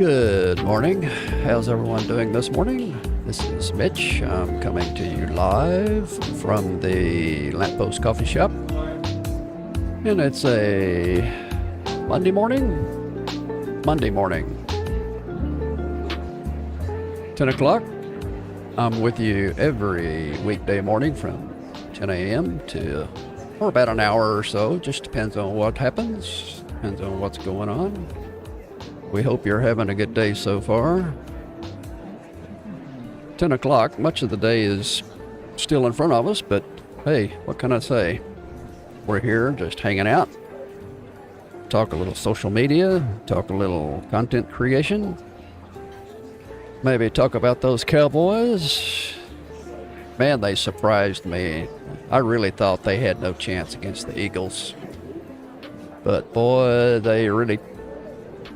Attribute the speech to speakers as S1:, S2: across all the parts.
S1: Good morning. How's everyone doing this morning? This is Mitch. I'm coming to you live from the Lamppost Coffee Shop. And it's a Monday morning. 10 o'clock. I'm with you every weekday morning from 10 a.m. to for about an hour or so. Just depends on what happens. Depends on what's going on. We hope you're having a good day so far. 10 o'clock, much of the day is still in front of us, but hey, what can I say? We're here just hanging out. Talk a little social media, talk a little content creation. Maybe talk about those Cowboys. Man, they surprised me. I really thought they had no chance against the Eagles. But boy, they really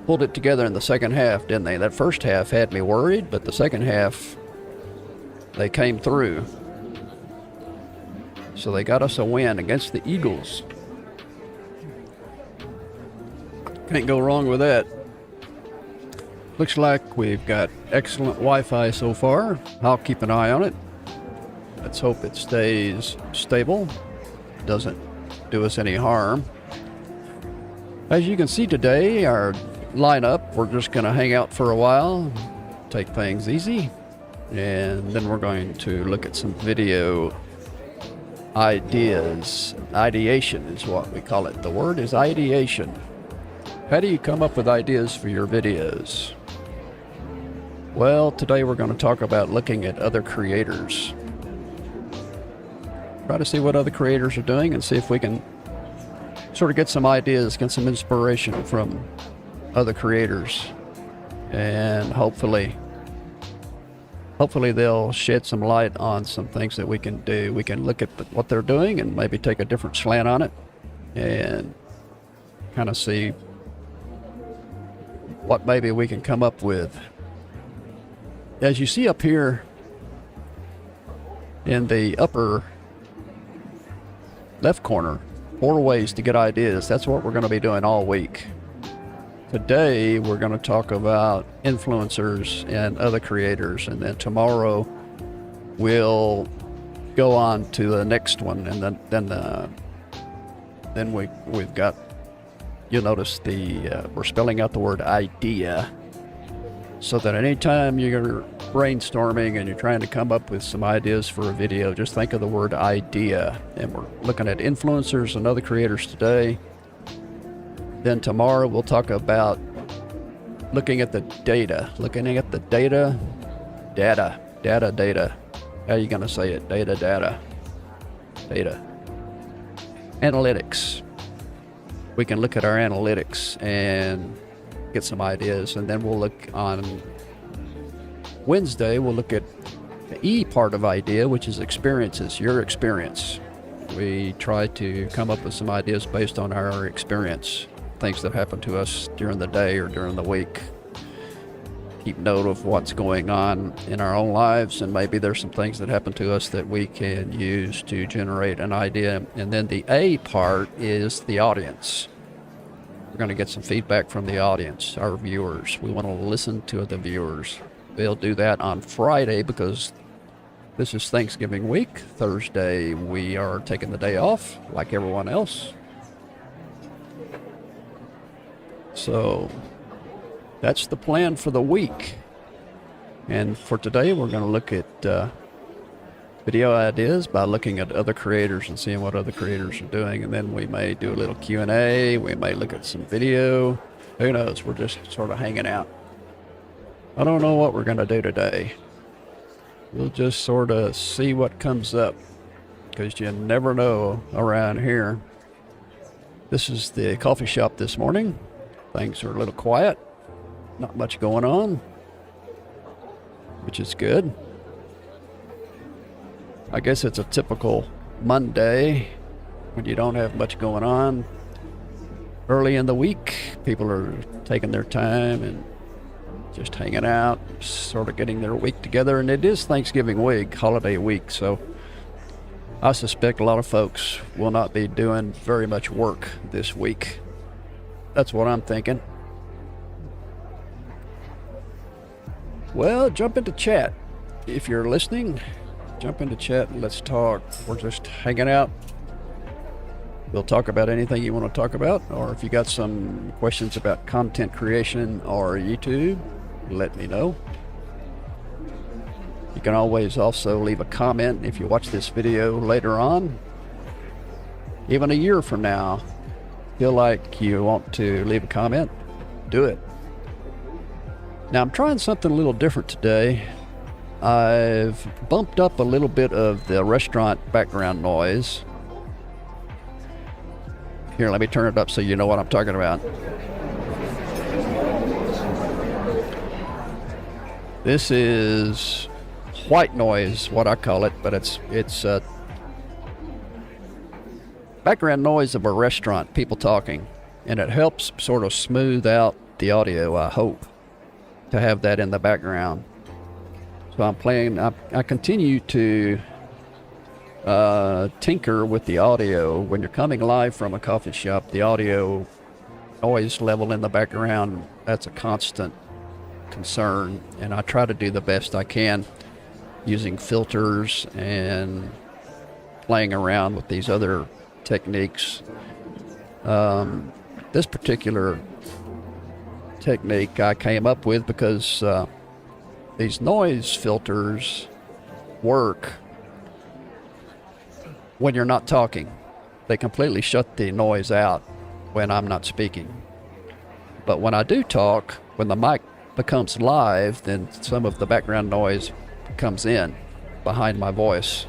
S1: pulled it together in the second half, didn't they? That first half had me worried, but the second half, they came through. So they got us a win against the Eagles. Can't go wrong with that. Looks like we've got excellent Wi-Fi so far. I'll keep an eye on it. Let's hope it stays stable. Doesn't do us any harm. As you can see today, our lineup, we're just going to hang out for a while, take things easy, and then we're going to look at some video ideas. Ideation is what we call it. The word is ideation. How do you come up with ideas for your videos? Well, today we're going to talk about looking at other creators. Try to see what other creators are doing and see if we can sort of get some ideas, get some inspiration from other creators, and hopefully they'll shed some light on some things that we can do. We can look at what they're doing and maybe take a different slant on it and kind of see what maybe we can come up with. As you see up here in the upper left corner, 4 ways to get ideas. That's what we're going to be doing all week. Today, we're going to talk about influencers and other creators, and then tomorrow we'll go on to the next one, and then we've got. You'll notice we're spelling out the word idea, so that anytime you're brainstorming and you're trying to come up with some ideas for a video, just think of the word idea. And we're looking at influencers and other creators today. Then tomorrow we'll talk about looking at the data. Data. How are you going to say it? Data. Analytics. We can look at our analytics and get some ideas. And then we'll look on Wednesday, we'll look at the E part of idea, which is experiences, your experience. We try to come up with some ideas based on our experience. Things that happen to us during the day or during the week. Keep note of what's going on in our own lives, and maybe there's some things that happen to us that we can use to generate an idea. And then the A part is the audience. We're going to get some feedback from the audience, our viewers. We want to listen to the viewers. We'll do that on Friday because this is Thanksgiving week. Thursday, we are taking the day off like everyone else. So that's the plan for the week. And for today, we're going to look at video ideas by looking at other creators and seeing what other creators are doing. And then we may do a little Q&A. We may look at some video. Who knows? We're just sort of hanging out. I don't know what we're going to do today. We'll just sort of see what comes up, because you never know around here. This is the coffee shop this morning. Things are a little quiet, not much going on, which is good. I guess it's a typical Monday when you don't have much going on. Early in the week, people are taking their time and just hanging out, sort of getting their week together. And it is Thanksgiving week, holiday week, so I suspect a lot of folks will not be doing very much work this week. That's what I'm thinking. Well, jump into chat. If you're listening, jump into chat and let's talk. We're just hanging out. We'll talk about anything you want to talk about, or if you got some questions about content creation or YouTube, let me know. You can always also leave a comment if you watch this video later on. Even a year from now, feel like you want to leave a comment, do it. Now I'm trying something a little different today. I've bumped up a little bit of the restaurant background noise. Here, let me turn it up so you know what I'm talking about. This is white noise, what I call it, but it's background noise of a restaurant, people talking, and it helps sort of smooth out the audio, I hope, to have that in the background. So I'm playing, I continue to tinker with the audio. When you're coming live from a coffee shop, the audio noise level in the background, that's a constant concern, and I try to do the best I can using filters and playing around with these other techniques. This particular technique I came up with because these noise filters work when you're not talking. They completely shut the noise out when I'm not speaking. But when I do talk, when the mic becomes live, then some of the background noise comes in behind my voice,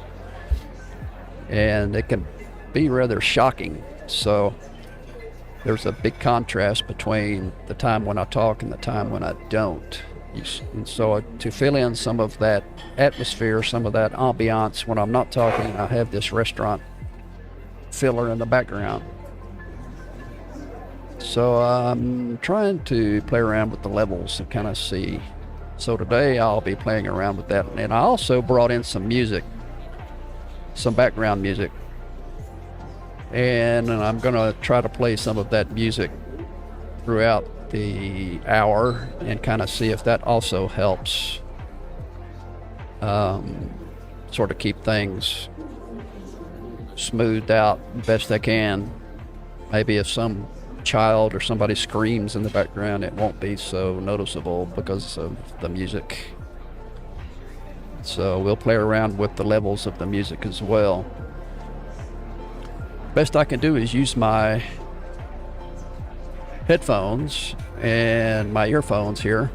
S1: and it can be rather shocking. So there's a big contrast between the time when I talk and the time when I don't. And so to fill in some of that atmosphere, some of that ambiance when I'm not talking, I have this restaurant filler in the background. So I'm trying to play around with the levels to kind of see. So today I'll be playing around with that. And I also brought in some music, some background music. And I'm going to try to play some of that music throughout the hour and kind of see if that also helps sort of keep things smoothed out best I can. Maybe if some child or somebody screams in the background, it won't be so noticeable because of the music. So we'll play around with the levels of the music as well. Best I can do is use my headphones and my earphones here.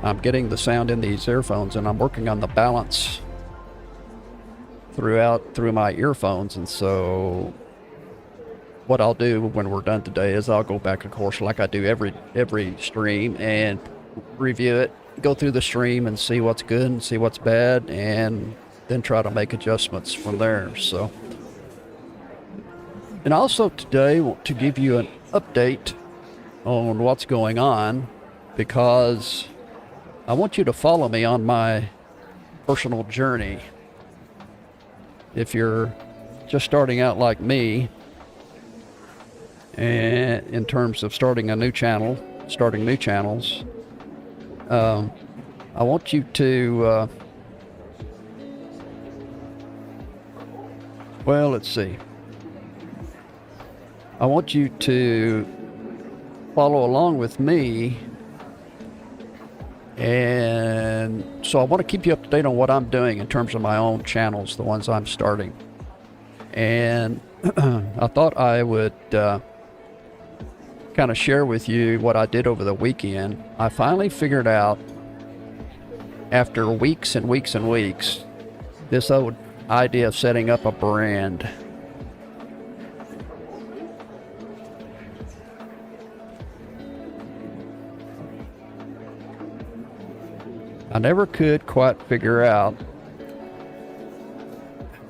S1: I'm getting the sound in these earphones, and I'm working on the balance through my earphones. And so what I'll do when we're done today is I'll go back, of course, like I do every stream, and review it, go through the stream and see what's good and see what's bad, and then try to make adjustments from there. So, and also today I want to give you an update on what's going on, because I want you to follow me on my personal journey. If you're just starting out like me, and in terms of starting a new channel, starting new channels, I want you to, well, let's see. I want you to follow along with me, and so I want to keep you up to date on what I'm doing in terms of my own channels, the ones I'm starting. And I thought I would kind of share with you what I did over the weekend. I finally figured out, after weeks and weeks and weeks, this old idea of setting up a brand. I never could quite figure out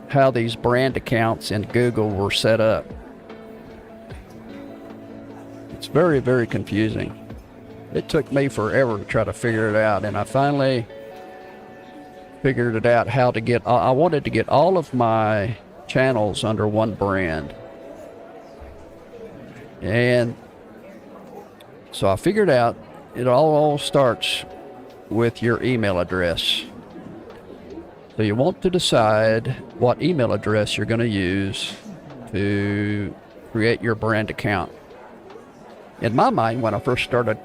S1: how these brand accounts in Google were set up. It's very, very confusing. It took me forever to try to figure it out, and I finally figured it out how to get, I wanted to get all of my channels under one brand. And so I figured out it all starts with your email address. So you want to decide what email address you're going to use to create your brand account. In my mind, when I first started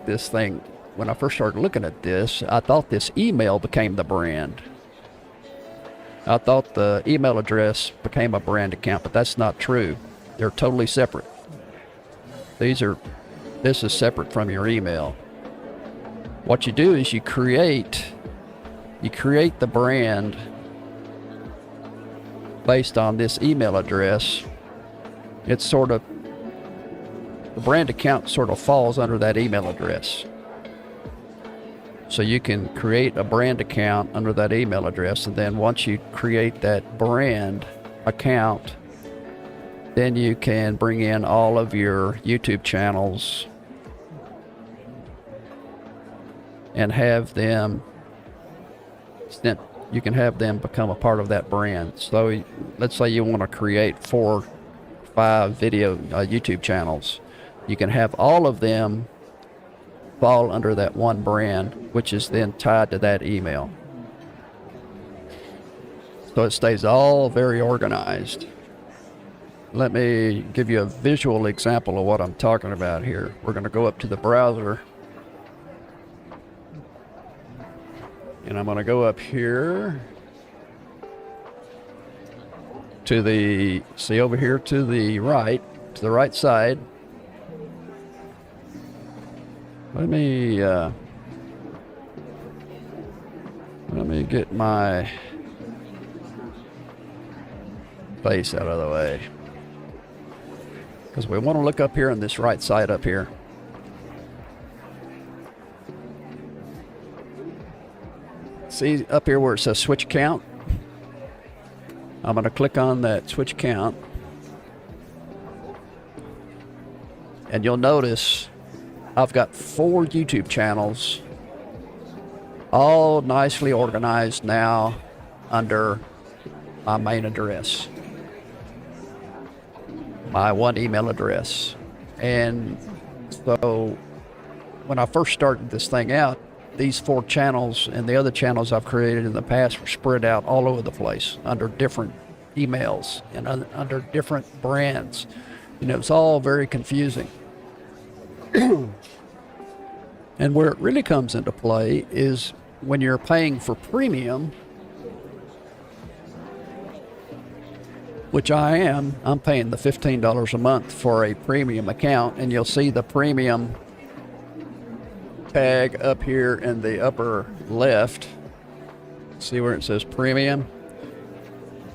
S1: looking at this, I thought this email became the brand. I thought the email address became a brand account, but that's not true. They're totally separate. This is separate from your email. What you do is you create the brand based on this email address. The brand account sort of falls under that email address. So you can create a brand account under that email address, and then once you create that brand account, then you can bring in all of your YouTube channels and have them become a part of that brand. So let's say you want to create 4 or 5 video YouTube channels. You can have all of them fall under that one brand, which is then tied to that email. So it stays all very organized. Let me give you a visual example of what I'm talking about here. We're going to go up to the browser, and I'm going to go up here to the right side. Let me get my face out of the way, because we want to look up here on this right side up here. See up here where it says switch account? I'm going to click on that switch account, and you'll notice I've got 4 YouTube channels, all nicely organized now under my main address, my one email address. And so when I first started this thing out, these 4 channels and the other channels I've created in the past were spread out all over the place under different emails and under different brands. It's all very confusing. And where it really comes into play is when you're paying for premium, which I'm paying the $15 a month for a premium account, and you'll see the premium tag up here in the upper left. See where it says premium?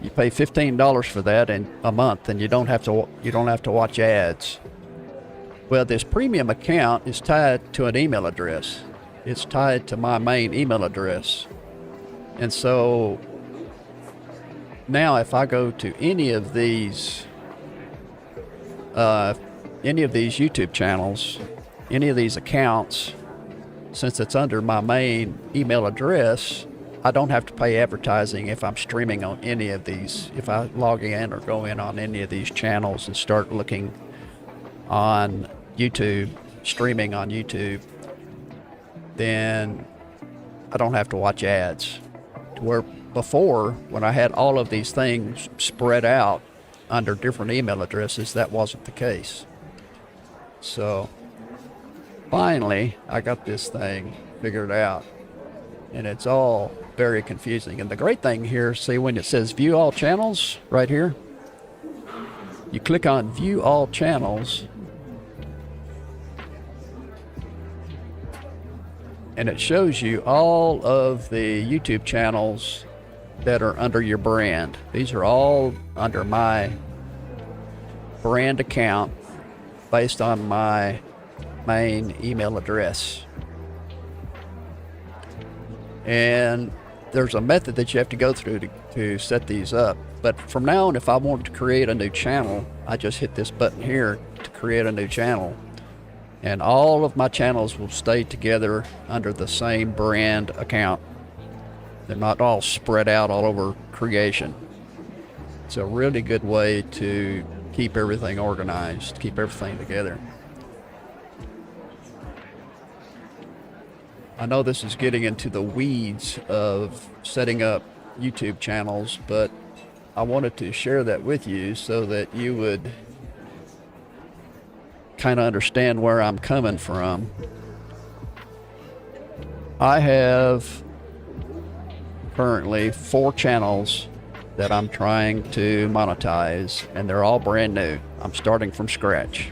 S1: You pay $15 for that in a month, and you don't have to watch ads. Well, this premium account is tied to an email address. It's tied to my main email address. And so now if I go to any of these YouTube channels, any of these accounts, since it's under my main email address, I don't have to pay advertising if I'm streaming on any of these. If I log in or go in on any of these channels and start looking on YouTube, streaming on YouTube, then I don't have to watch ads. To where before, when I had all of these things spread out under different email addresses, that wasn't the case. So finally, I got this thing figured out, and it's all very confusing. And the great thing here, see when it says view all channels right here, you click on view all channels, and it shows you all of the YouTube channels that are under your brand. These are all under my brand account based on my main email address. And there's a method that you have to go through to set these up. But from now on, if I want to create a new channel, I just hit this button here to create a new channel. And all of my channels will stay together under the same brand account. They're not all spread out all over creation. It's a really good way to keep everything organized, keep everything together. I know this is getting into the weeds of setting up YouTube channels, but I wanted to share that with you so that you would kind of understand where I'm coming from. I have currently 4 channels that I'm trying to monetize, and they're all brand new. I'm starting from scratch.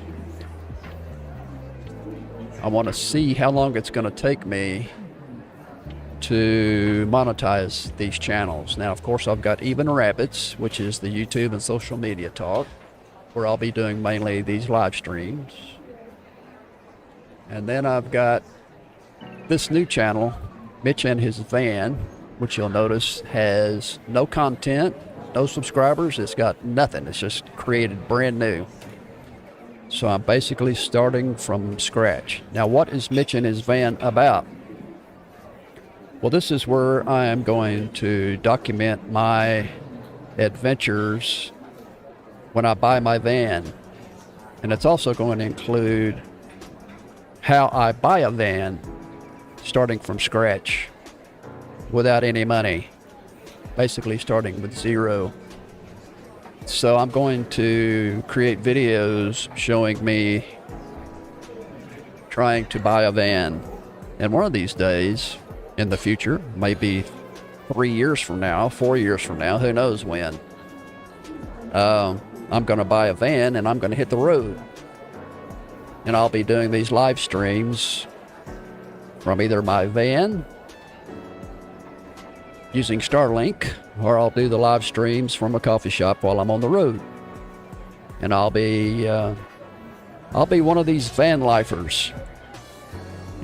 S1: I want to see how long it's going to take me to monetize these channels. Now, of course, I've got Even Rabbits, which is the YouTube and social media talk, where I'll be doing mainly these live streams. And then I've got this new channel, Mitch and His Van, which you'll notice has no content, no subscribers. It's got nothing. It's just created brand new. So I'm basically starting from scratch. Now, what is Mitch and His Van about? Well, this is where I am going to document my adventures when I buy my van. And it's also going to include how I buy a van starting from scratch without any money, basically starting with zero. So I'm going to create videos showing me trying to buy a van. And one of these days in the future, maybe 3 years from now, 4 years from now, who knows when, I'm going to buy a van and I'm going to hit the road. And I'll be doing these live streams from either my van using Starlink, or I'll do the live streams from a coffee shop while I'm on the road. And I'll be one of these van lifers,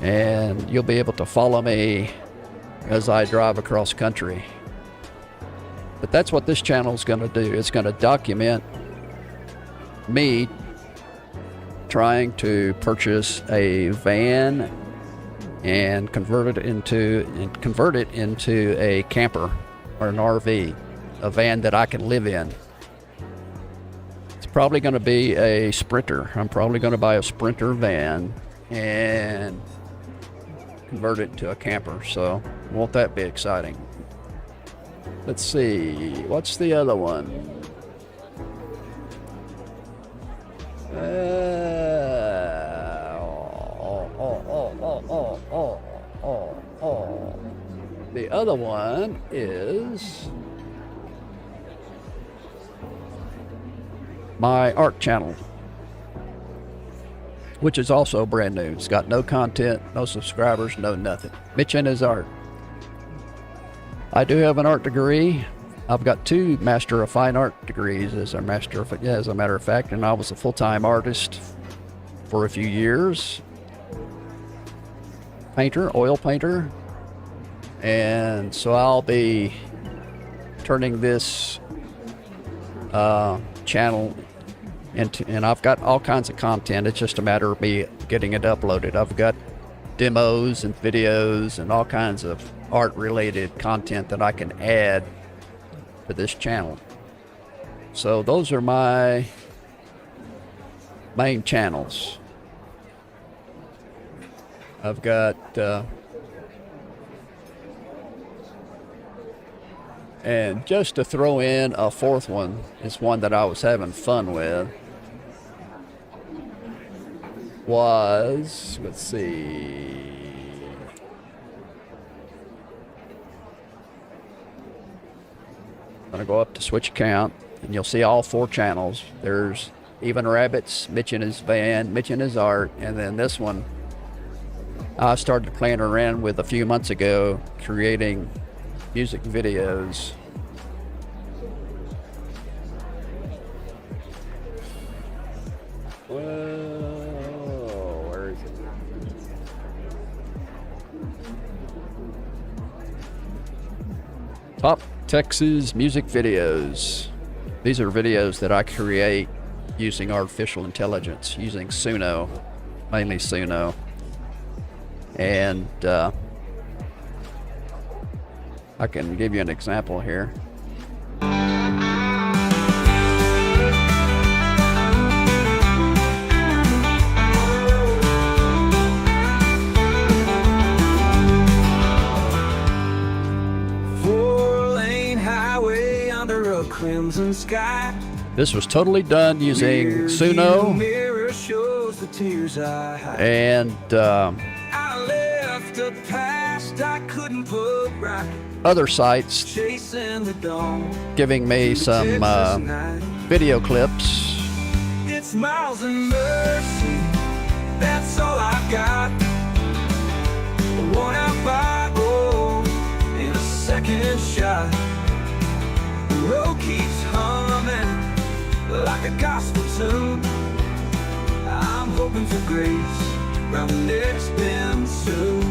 S1: and you'll be able to follow me as I drive across country. But that's what this channel is going to do. It's going to document me trying to purchase a van and convert it into a camper or an RV, a van that I can live in. It's probably going to be a Sprinter. I'm probably going to buy a Sprinter van and convert it to a camper. So won't that be exciting? Let's see, what's the other one? The other one is my art channel, which is also brand new. It's got no content, no subscribers, no nothing. Mitch and His Art. I do have an art degree. I've got 2 Master of Fine Art degrees as a matter of fact, and I was a full-time artist for a few years. Painter, oil painter. And so I'll be turning this channel into, and I've got all kinds of content. It's just a matter of me getting it uploaded. I've got demos and videos and all kinds of art-related content that I can add to this channel. So those are my main channels. I've got and just to throw in a 4th one is one that I was having fun with. Let's see. I'm gonna go up to switch account, and you'll see all 4 channels. There's Even Rabbits, Mitch and His Van, Mitch and His Art, and then this one I started playing around with a few months ago, creating music videos. Whoa, where is it? Top Texas music videos. These are videos that I create using artificial intelligence, using Suno, mainly Suno. And I can give you an example here.
S2: crimson sky.
S1: This was totally done using Suno
S2: Mirror shows the tears I hide.
S1: and
S2: I left a past I couldn't put right.
S1: other sites
S2: Chasing the dawn.
S1: giving me some
S2: Texas night.
S1: video clips.
S2: It's miles and mercy. That's all I've got. A worn-out Bible and a second shot. The road keeps humming like a gospel tune. I'm hoping for grace round the next bend soon.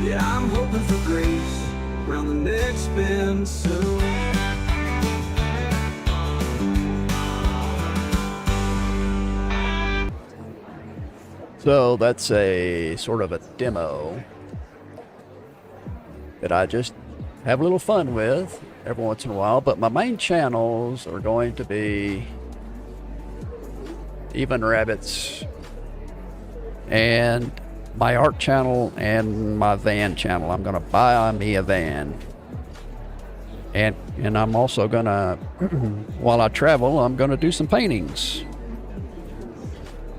S2: Yeah, I'm hoping for grace round the next bend soon.
S1: So that's a sort of a demo that I just have a little fun with every once in a while. But my main channels are going to be Even Rabbits and my art channel and my van channel. I'm going to buy me a van. And I'm also going to, while I travel, I'm going to do some paintings.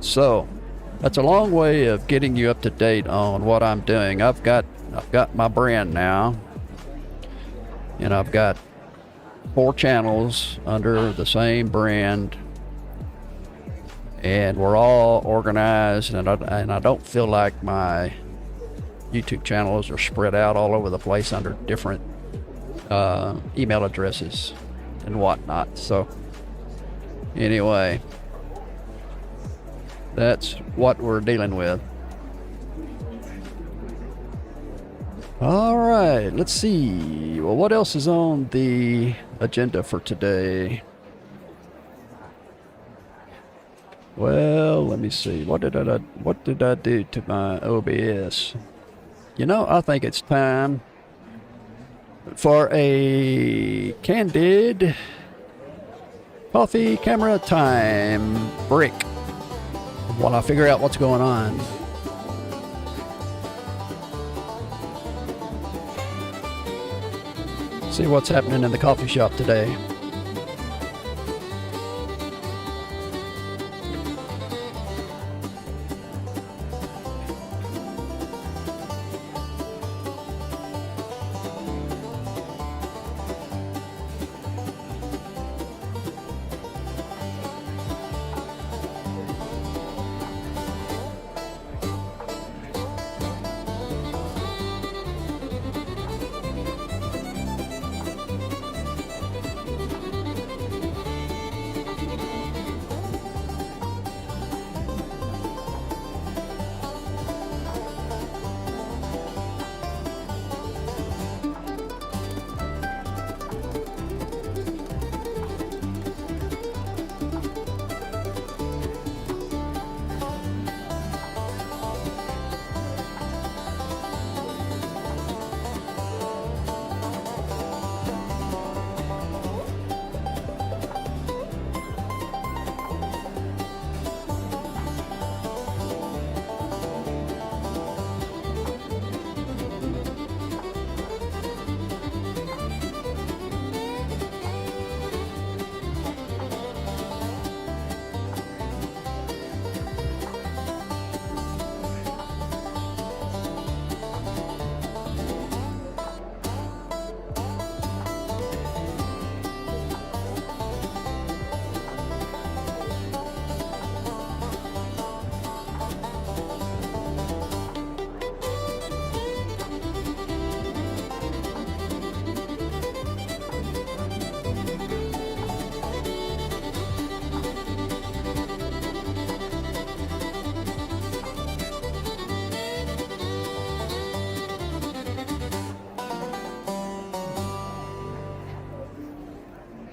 S1: So that's a long way of getting you up to date on what I'm doing. I've got my brand now, and I've got 4 channels under the same brand, and we're all organized. And I don't feel like my YouTube channels are spread out all over the place under different email addresses and whatnot. So anyway, that's what we're dealing with. All right, let's see. Well, what else is on the agenda for today? Well, let me see. What did I do to my OBS? You know, I think it's time for a candid coffee camera time break while I figure out what's going on. See what's happening in the coffee shop today.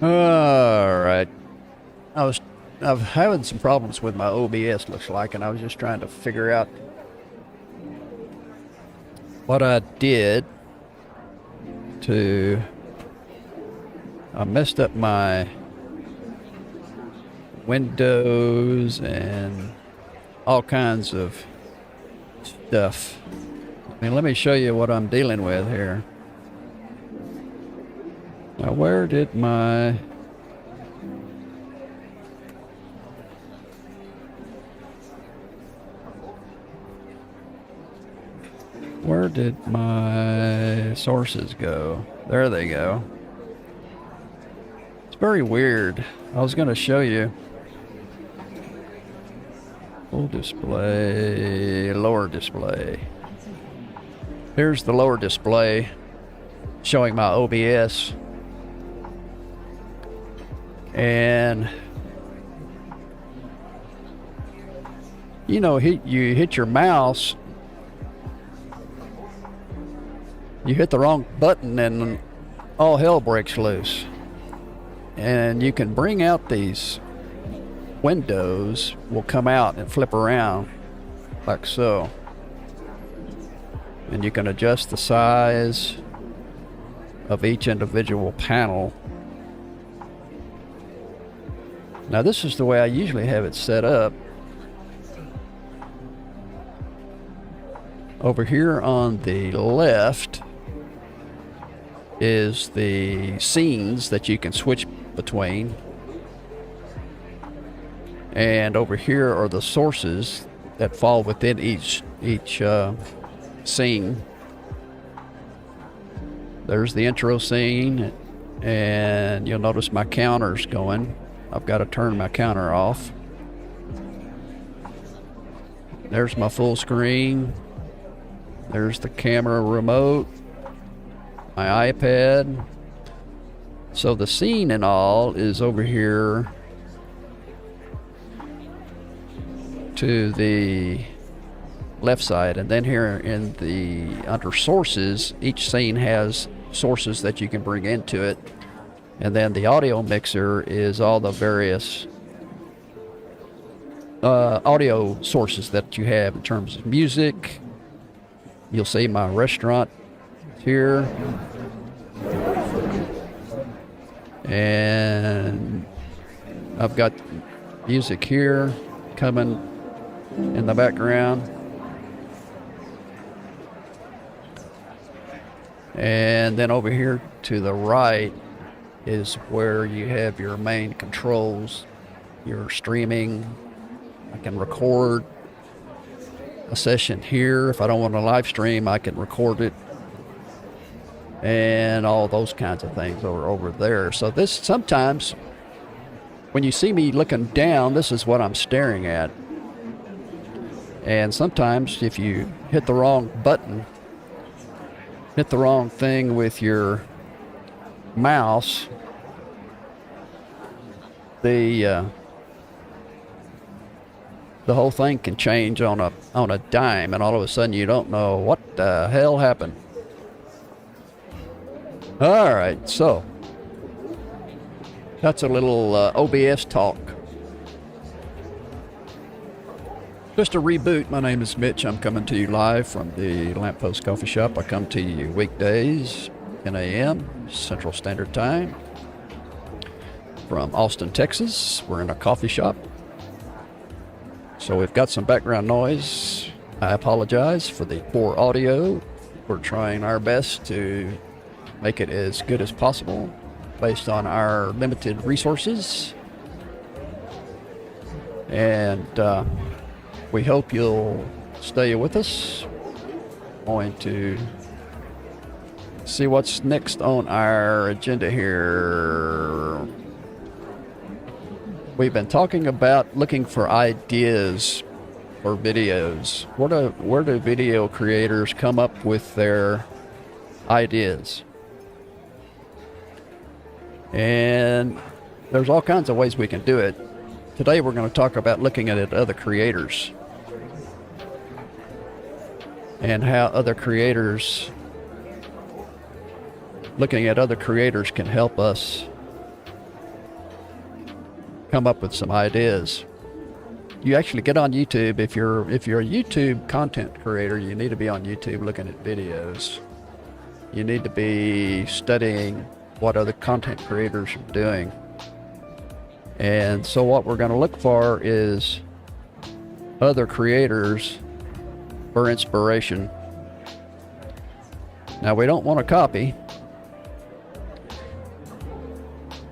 S1: All right. I'm having some problems with my OBS, looks like, and I was just trying to figure out what I did to... I messed up my windows and all kinds of stuff. I mean, let me show you what I'm dealing with here. Now, where did my... Where did my sources go? There they go. It's very weird. I was going to show you. Full display, lower display. Here's the lower display showing my OBS. And you know, you hit your mouse, you hit the wrong button and all hell breaks loose. And you can bring out these windows, will come out and flip around like so. And you can adjust the size of each individual panel. Now this is the way I usually have it set up. Over here on the left is the scenes that you can switch between. And over here are the sources that fall within each scene. There's the intro scene, and you'll notice my counter's going. I've got to turn my counter off. There's my full screen. There's the camera remote, my iPad. So the scene and all is over here to the left side, and then here in the under sources, each scene has sources that you can bring into it, and then the audio mixer is all the various audio sources that you have in terms of music. You'll see my restaurant here, and I've got music here coming in the background. And then over here to the right is where you have your main controls, your streaming. I can record a session here. If I don't want to live stream, I can record it, and all those kinds of things are over there. So this, sometimes when you see me looking down, this is what I'm staring at. And sometimes if you hit the wrong button, hit the wrong thing with your mouse, the whole thing can change on a dime, and all of a sudden you don't know what the hell happened. All right, so that's a little OBS talk. Just a reboot. My name is Mitch. I'm coming to you live from the Lamppost Coffee Shop. I come to you weekdays, 10 a.m. Central Standard Time, from Austin, Texas. We're in a coffee shop, so we've got some background noise. I apologize for the poor audio. We're trying our best to make it as good as possible based on our limited resources. And we hope you'll stay with us. Going to see what's next on our agenda here. We've been talking about looking for ideas for videos. Where do video creators come up with their ideas? And there's all kinds of ways we can do it. Today we're going to talk about looking at other creators and how looking at other creators can help us come up with some ideas. You actually get on YouTube. If you're a YouTube content creator, you need to be on YouTube looking at videos. You need to be studying what other content creators are doing. And so what we're going to look for is other creators for inspiration. Now, we don't want to copy.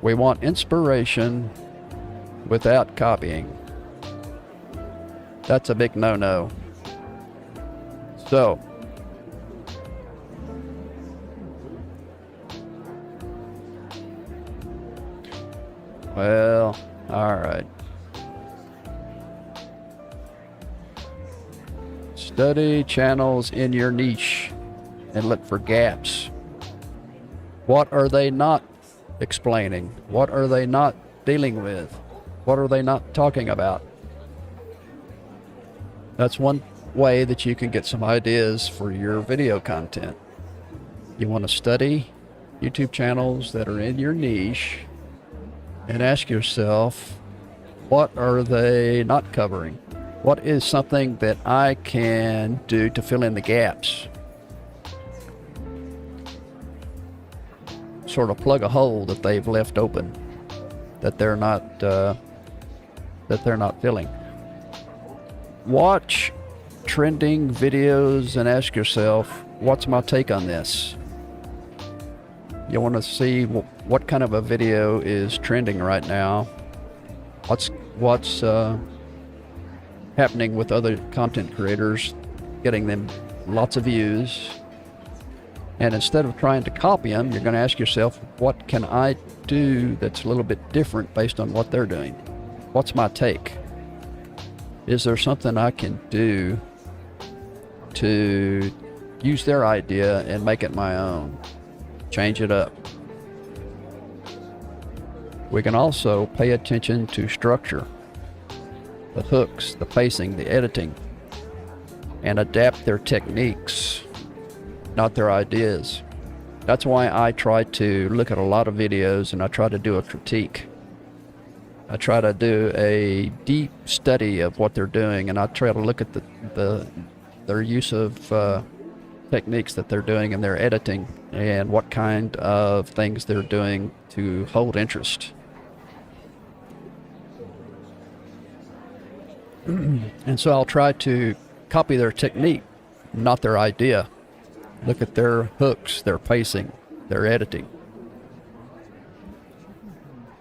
S1: We want inspiration without copying. That's a big no-no. So, well, all right. Study channels in your niche and look for gaps. What are they not explaining? What are they not dealing with? What are they not talking about? That's one way that you can get some ideas for your video content. You want to study YouTube channels that are in your niche and ask yourself, what are they not covering? What is something that I can do to fill in the gaps? Sort of plug a hole that they've left open, that they're not filling. Watch trending videos and ask yourself, what's my take on this? You want to see what kind of a video is trending right now. What's happening with other content creators, getting them lots of views. And instead of trying to copy them, you're going to ask yourself, what can I do that's a little bit different based on what they're doing? What's my take? Is there something I can do to use their idea and make it my own? Change it up. We can also pay attention to structure, the hooks, the pacing, the editing, and adapt their techniques, not their ideas. That's why I try to look at a lot of videos and I try to do a critique. I try to do a deep study of what they're doing, and I try to look at their use of techniques that they're doing in their editing and what kind of things they're doing to hold interest. And so I'll try to copy their technique, not their idea. Look at their hooks, their pacing, their editing.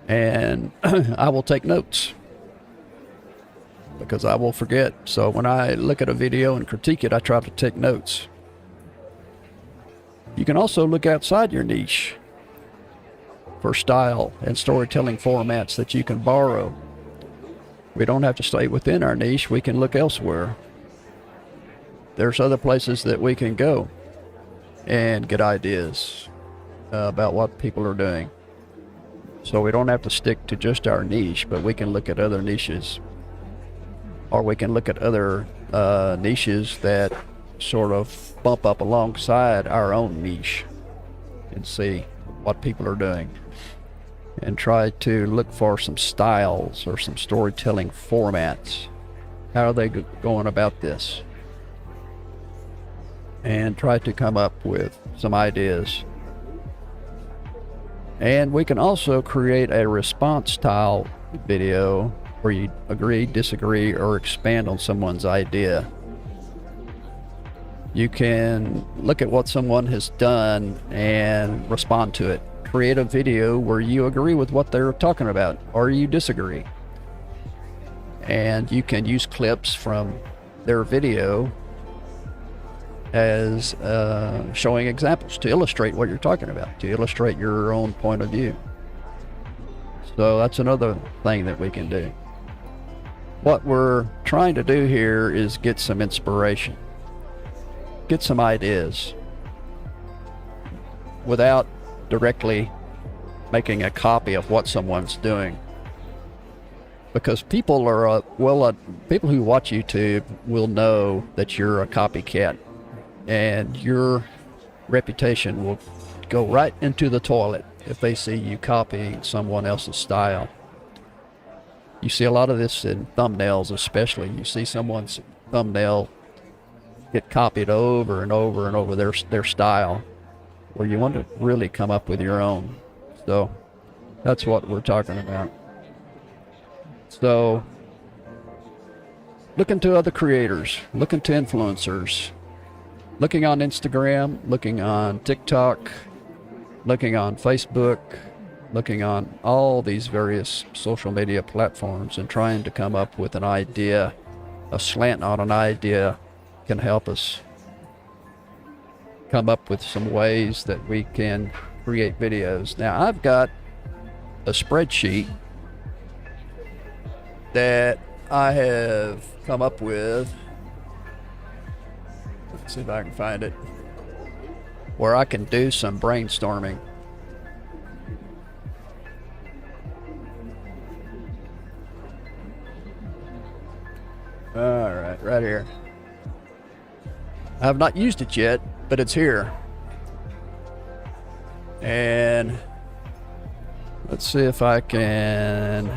S1: And I will take notes because I will forget. So when I look at a video and critique it, I try to take notes. You can also look outside your niche for style and storytelling formats that you can borrow. We don't have to stay within our niche. We can look elsewhere. There's other places that we can go and get ideas about what people are doing. So we don't have to stick to just our niche, but we can look at other niches. Or we can look at other niches that sort of bump up alongside our own niche and see what people are doing. And try to look for some styles or some storytelling formats. How are they going about this? And try to come up with some ideas. And we can also create a response style video where you agree, disagree, or expand on someone's idea. You can look at what someone has done and respond to it. Create a video where you agree with what they're talking about or you disagree. And you can use clips from their video as showing examples to illustrate what you're talking about, to illustrate your own point of view. So that's another thing that we can do. What we're trying to do here is get some inspiration, get some ideas without directly making a copy of what someone's doing. Because people are, people who watch YouTube will know that you're a copycat, and your reputation will go right into the toilet if they see you copying someone else's style. You see a lot of this in thumbnails especially. You see someone's thumbnail get copied over and over and over their style, where you want to really come up with your own. So that's what we're talking about. So looking to other creators, looking to influencers, looking on Instagram, looking on TikTok, looking on Facebook, looking on all these various social media platforms and trying to come up with an idea, a slant on an idea can help us come up with some ways that we can create videos. Now, I've got a spreadsheet that I have come up with. Let's see if I can find it, where I can do some brainstorming. All right here. I have not used it yet, but it's here. And let's see if I can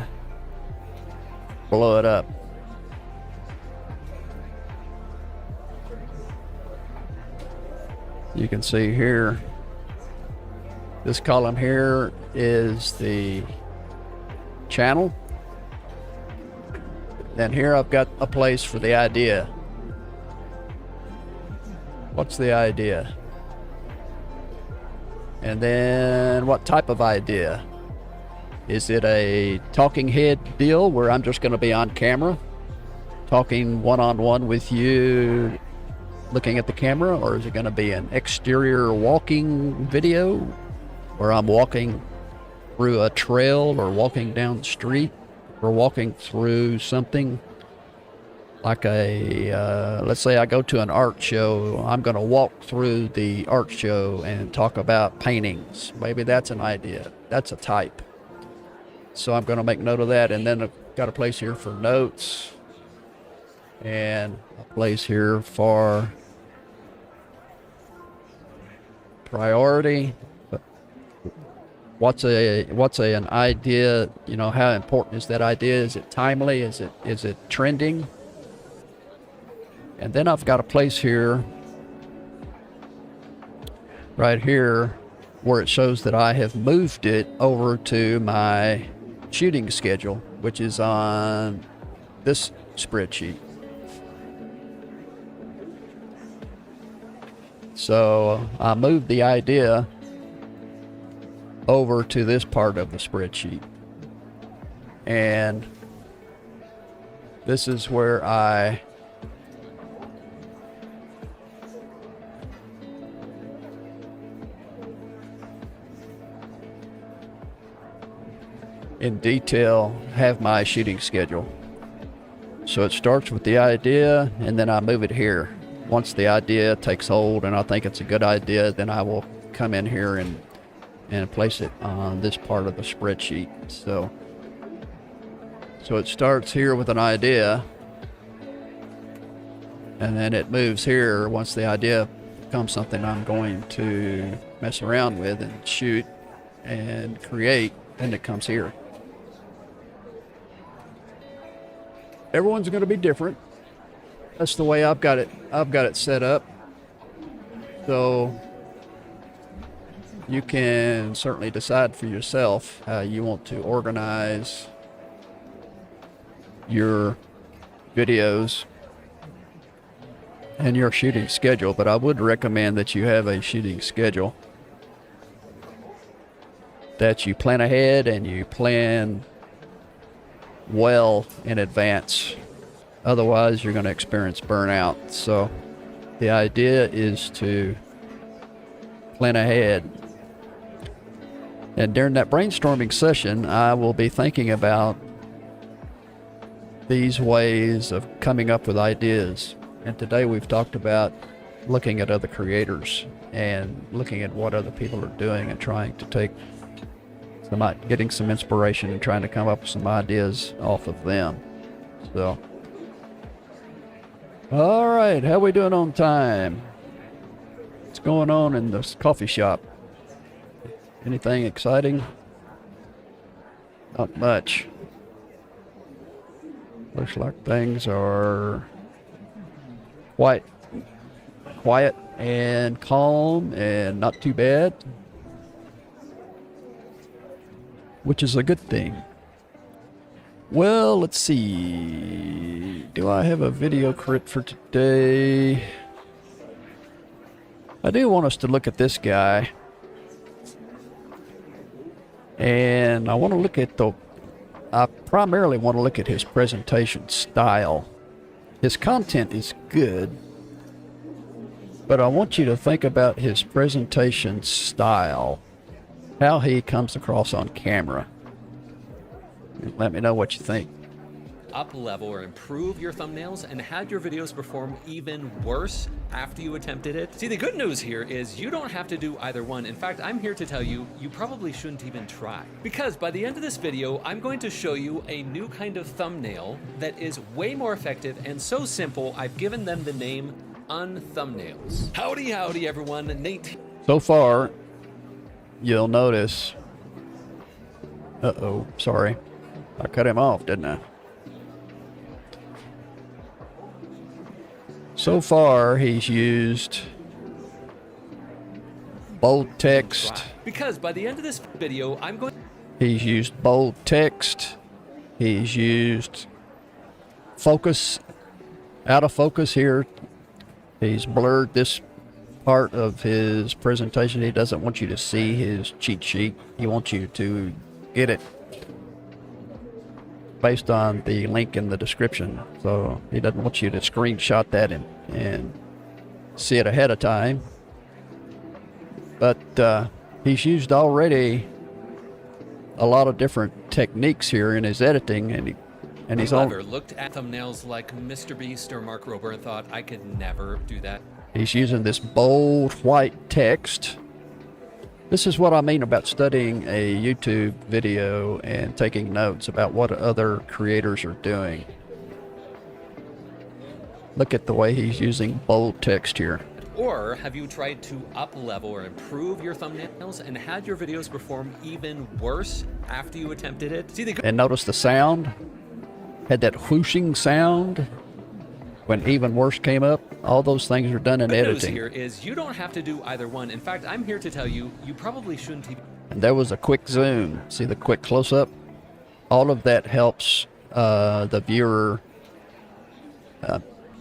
S1: blow it up. You can see here, this column here is the channel. Then here I've got a place for the idea. What's the idea? And then what type of idea? Is it a talking head deal where I'm just going to be on camera, talking one-on-one with you, looking at the camera? Or is it going to be an exterior walking video where I'm walking through a trail or walking down the street or walking through something like let's say I go to an art show. I'm going to walk through the art show and talk about paintings. Maybe that's an idea. That's a type. So I'm going to make note of that. And then I've got a place here for notes and a place here for priority. What's an idea? You know, how important is that idea? Is it timely? Is it trending? And then I've got a place here, right here, where it shows that I have moved it over to my shooting schedule, which is on this spreadsheet. So I moved the idea over to this part of the spreadsheet. And this is where I in detail have my shooting schedule. So it starts with the idea and then I move it here. Once the idea takes hold and I think it's a good idea, then I will come in here and place it on this part of the spreadsheet. So it starts here with an idea and then it moves here once the idea becomes something I'm going to mess around with and shoot and create, and it comes here. Everyone's going to be different. That's the way I've got it set up. So you can certainly decide for yourself how you want to organize your videos and your shooting schedule, but I would recommend that you have a shooting schedule that you plan ahead and you plan well in advance. Otherwise, you're going to experience burnout. So the idea is to plan ahead. And during that brainstorming session, I will be thinking about these ways of coming up with ideas. And today we've talked about looking at other creators and looking at what other people are doing and trying to getting some inspiration and trying to come up with some ideas off of them. So, all right, how we doing on time? What's going on in this coffee shop? Anything exciting? Not much. Looks like things are quiet and calm and not too bad, which is a good thing. Well, let's see. Do I have a video crit for today? I do want us to look at this guy. And I want to look at I primarily want to look at his presentation style. His content is good, but I want you to think about his presentation style, how he comes across on camera. And let me know what you think.
S3: Up level or improve your thumbnails and had your videos perform even worse after you attempted it? See, the good news here is you don't have to do either one. In fact, I'm here to tell you, you probably shouldn't even try. Because by the end of this video, I'm going to show you a new kind of thumbnail that is way more effective and so simple, I've given them the name unthumbnails. Howdy, howdy everyone, Nate.
S1: So far, you'll notice, sorry, I cut him off, didn't I? So far, he's used bold text.
S3: Because by the end of this video, I'm going.
S1: He's used bold text. He's used focus, out of focus here. He's blurred this part of his presentation. He doesn't want you to see his cheat sheet. He wants you to get it based on the link in the description. So he doesn't want you to screenshot that and see it ahead of time. But he's used already a lot of different techniques here in his editing, and he's
S3: never looked at thumbnails like Mr. Beast or Mark Rober and thought I could never do that.
S1: He's using this bold white text. This is what I mean about studying a YouTube video and taking notes about what other creators are doing. Look at the way he's using bold text here.
S3: Or have you tried to up-level or improve your thumbnails and had your videos perform even worse after you attempted it? See,
S1: and notice the sound had that whooshing sound when even worse came up. All those things are done in editing.
S3: The news here is you don't have to do either one. In fact, I'm here to tell you, you probably shouldn't even.
S1: And there was a quick zoom. See the quick close-up? All of that helps the viewer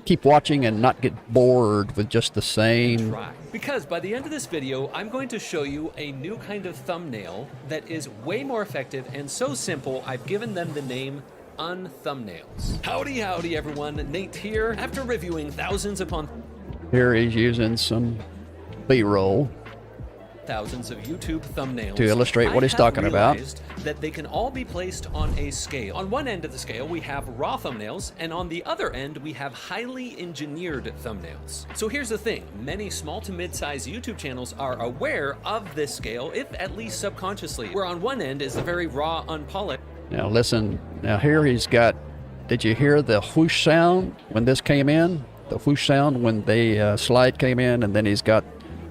S1: keep watching and not get bored with just the same.
S3: Because by the end of this video, I'm going to show you a new kind of thumbnail that is way more effective and so simple, I've given them the name unthumbnails. Howdy, howdy everyone, Nate here. After reviewing thousands upon
S1: here, he's using some B-roll
S3: thousands of YouTube thumbnails
S1: to illustrate what he's talking about.
S3: That they can all be placed on a scale. On one end of the scale, we have raw thumbnails, and on the other end, we have highly engineered thumbnails. So here's the thing, many small to mid-sized YouTube channels are aware of this scale, if at least subconsciously, where on one end is the very raw, unpolished.
S1: Now listen, now here he's got, did you hear the whoosh sound when this came in? The whoosh sound when the slide came in, and then he's got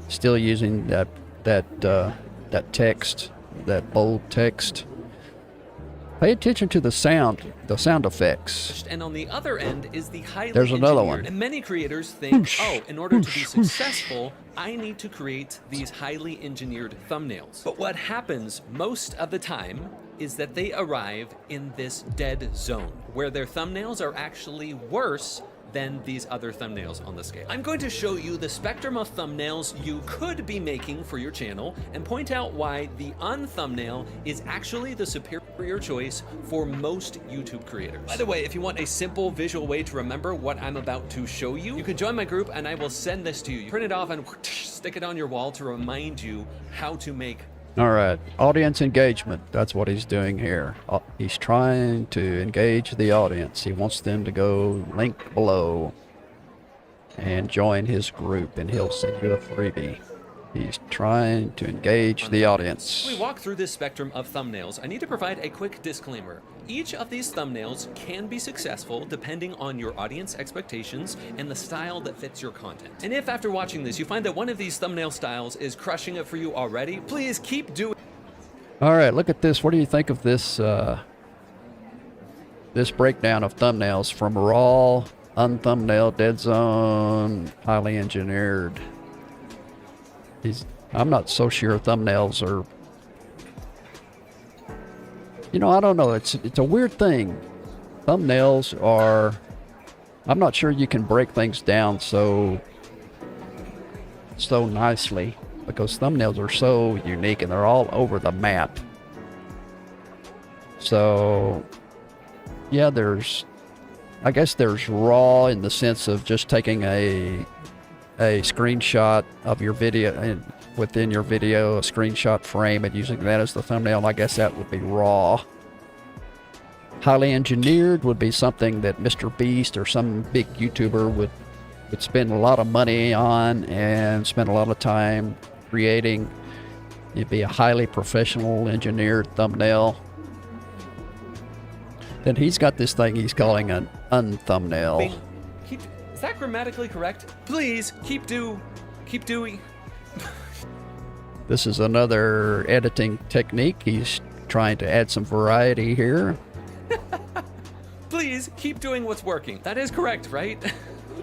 S1: still using that text, that bold text. Pay attention to the sound effects.
S3: And on the other end is the highly
S1: There's another
S3: engineered.
S1: one.
S3: And many creators think,
S1: Whoosh,
S3: oh, in order
S1: whoosh,
S3: to be successful, I need to create these highly engineered thumbnails. But what happens most of the time is that they arrive in this dead zone, where their thumbnails are actually worse than these other thumbnails on the scale. I'm going to show you the spectrum of thumbnails you could be making for your channel and point out why the unthumbnail is actually the superior choice for most YouTube creators. By the way, if you want a simple visual way to remember what I'm about to show you, you can join my group and I will send this to you. Print it off and stick it on your wall to remind you how to make.
S1: All right, audience engagement. That's what he's doing here. He's trying to engage the audience. He wants them to go link below and join his group, and he'll send you a freebie. He's trying to engage the audience.
S3: As we walk through this spectrum of thumbnails, I need to provide a quick disclaimer. Each of these thumbnails can be successful depending on your audience expectations and the style that fits your content. And if after watching this you find that one of these thumbnail styles is crushing it for you already, please keep doing.
S1: All right, look at this. What do you think of this this breakdown of thumbnails from raw, unthumbnail, dead zone, highly engineered? I'm not so sure thumbnails are, you know, I don't know. It's a weird thing. Thumbnails are, I'm not sure you can break things down so nicely because thumbnails are so unique and they're all over the map. So yeah, I guess there's raw in the sense of just taking a screenshot of your video, and within your video, a screenshot frame, and using that as the thumbnail. I guess that would be raw. Highly engineered would be something that Mr. Beast or some big YouTuber would spend a lot of money on and spend a lot of time creating. It'd be a highly professional engineered thumbnail. Then he's got this thing he's calling an unthumbnail.
S3: Is that grammatically correct? Please keep doing.
S1: This is another editing technique. He's trying to add some variety here.
S3: Please keep doing what's working. That is correct, right?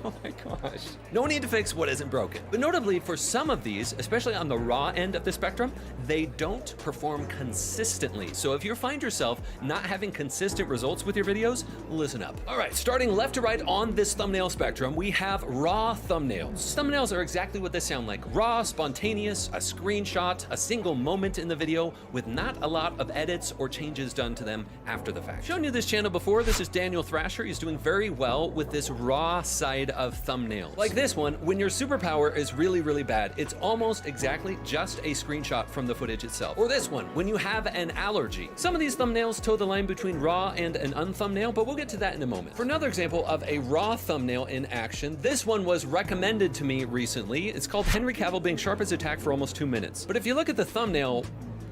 S3: Oh my gosh. No need to fix what isn't broken. But notably, for some of these, especially on the raw end of the spectrum, they don't perform consistently. So if you find yourself not having consistent results with your videos, listen up. All right, starting left to right on this thumbnail spectrum, we have raw thumbnails. Thumbnails are exactly what they sound like. Raw, spontaneous, a screenshot, a single moment in the video with not a lot of edits or changes done to them after the fact. Shown you this channel before. This is Daniel Thrasher. He's doing very well with this raw side of thumbnails. Like this one, when your superpower is really, really bad, it's almost exactly just a screenshot from the footage itself. Or this one, when you have an allergy. Some of these thumbnails toe the line between raw and an unthumbnail, but we'll get to that in a moment. For another example of a raw thumbnail in action, this one was recommended to me recently. It's called Henry Cavill being sharp as a tack for almost 2 minutes. But if you look at the thumbnail,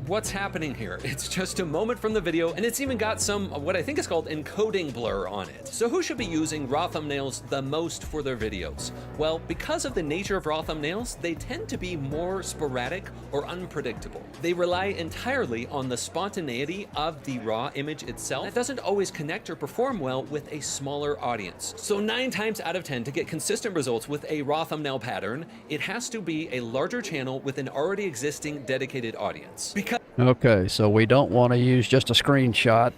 S3: what's happening here? It's just a moment from the video, and it's even got some, what I think is called encoding blur on it. So who should be using raw thumbnails the most for their videos? Well, because of the nature of raw thumbnails, they tend to be more sporadic or unpredictable. They rely entirely on the spontaneity of the raw image itself. That doesn't always connect or perform well with a smaller audience. So 9 times out of 10, to get consistent results with a raw thumbnail pattern, it has to be a larger channel with an already existing dedicated audience.
S1: Okay, so we don't want to use just a screenshot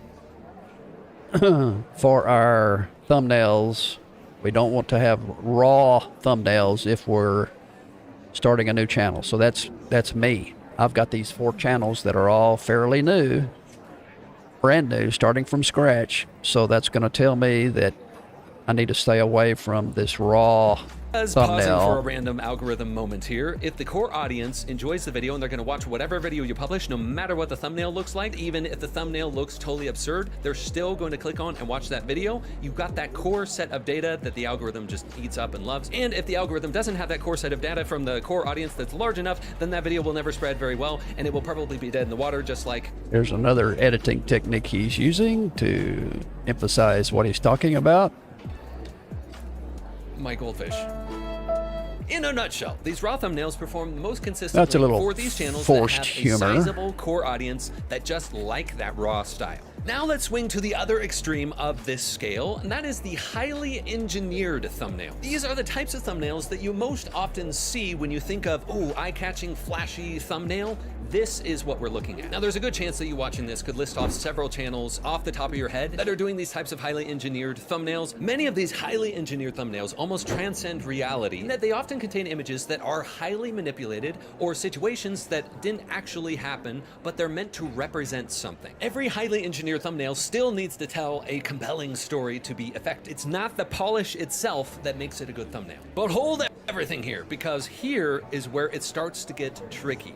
S1: for our thumbnails. We don't want to have raw thumbnails if we're starting a new channel. So that's me. I've got these 4 channels that are all fairly new, brand new, starting from scratch. So that's going to tell me that I need to stay away from this raw
S3: Pausing for a random algorithm moment here. If the core audience enjoys the video and they're going to watch whatever video you publish, no matter what the thumbnail looks like, even if the thumbnail looks totally absurd, they're still going to click on and watch that video. You've got that core set of data that the algorithm just eats up and loves. And if the algorithm doesn't have that core set of data from the core audience that's large enough, then that video will never spread very well, and it will probably be dead in the water, just like...
S1: There's another editing technique he's using to emphasize what he's talking about.
S3: My goldfish. In a nutshell, these raw thumbnails perform the most consistently
S1: That's a little
S3: for these channels
S1: forced
S3: that have
S1: humor.
S3: a sizable core audience that just like that raw style. Now let's swing to the other extreme of this scale, and that is the highly engineered thumbnail. These are the types of thumbnails that you most often see when you think of, oh, eye-catching, flashy thumbnail. This is what we're looking at. Now, there's a good chance that you watching this could list off several channels off the top of your head that are doing these types of highly engineered thumbnails. Many of these highly engineered thumbnails almost transcend reality in that they often contain images that are highly manipulated or situations that didn't actually happen, but they're meant to represent something. Every highly engineered thumbnail still needs to tell a compelling story to be effective. It's not the polish itself that makes it a good thumbnail. But hold everything here, because here is where it starts to get tricky.